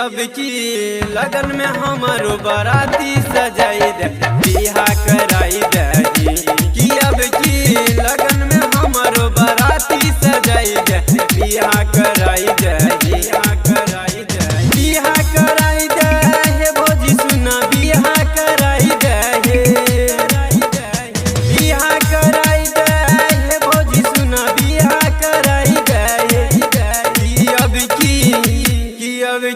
अब की लगन में हमारो बाराती सजाई दे बिहा कराई दे कि अब की लगन में हमारो बाराती सजाई दे बिहा कराई दे बिहा कराई दे बिहा कराई दे हे भौजी सुना बिहा कराई दे बिहा कराई दे हे भौजी सुना बिहा कराई दे अब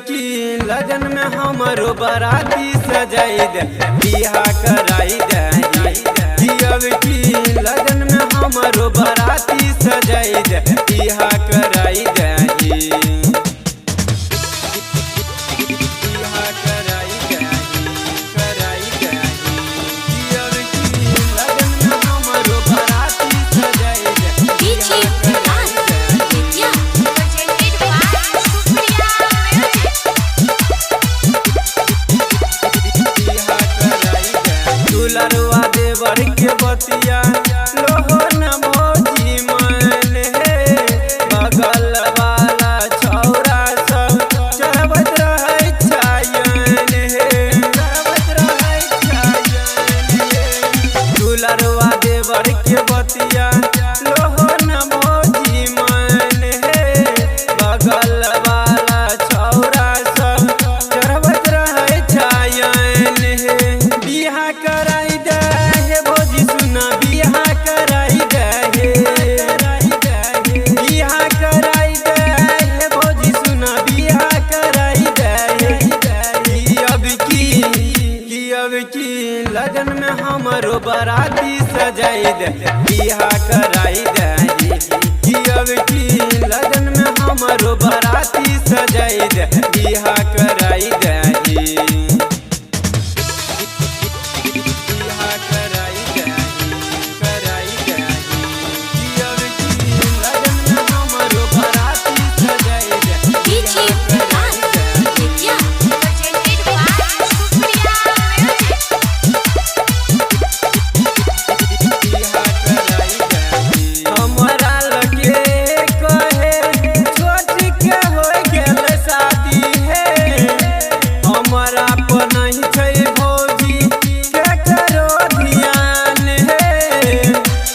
की लगन में हमारो बाराती सजाई दे बिहा कराई दे अब की लगन में हमारो बाराती सजाई दे बिहा कराई दे बिहा कराई दे कराई दे अब की लगन में हमारो बाराती सजाई दे DJ Vikas Vidya presented by दुलरवा देवर के बतिया लोहो न भौजी मन हे बगल वाला छौरा सब चढ़बत रहै छायन हे चढ़बत रहै छायन हे दुलरवा देवर के बतिया लोहो न भौजी मन हे बगल वाला छौरा सब चढ़बत रहै छायन हे बिहा कराई दे हे भौजी सुना बिहा कराई दे बिहा कराई दे हे भौजी सुना बिहा कराई दे अब की लगन में हमारो बाराती सजाई दे बिहा कराई दे अब की लगन में हमारो बाराती सजाई दे बिहा कराई दे बिहा कराई दे कराई दे अब की लगन में हमारो बाराती सजाई दे DJ Vikas Vidya presented by बिहा कराई दे हमरा लगे कहे छोट के हो गेल शादी हे हमरा पर नहीं छै भौजी के करो ध्यान हे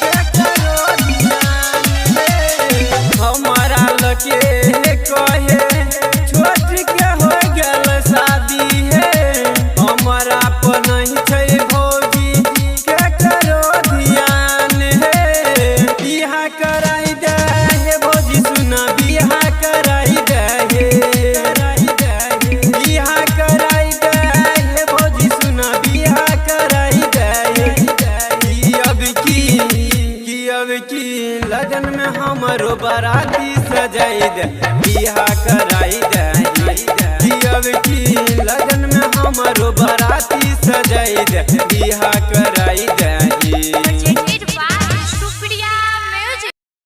के करो ध्यान हे हमरा लगे कहे छोट के हो गेल शादी हे हमरा पर नहीं छै भौजी के करो ध्यान हे बिहा कराई दे हे भौजी सुना बिहा कराई दे बिहा कराई दे हे भौजी सुना बिहा कराई दे अब की लगन में हमारो बाराती सजाई दे बिहा कराई दे अब की लगन में हमारो बाराती सजाई दे बिहा कराई दे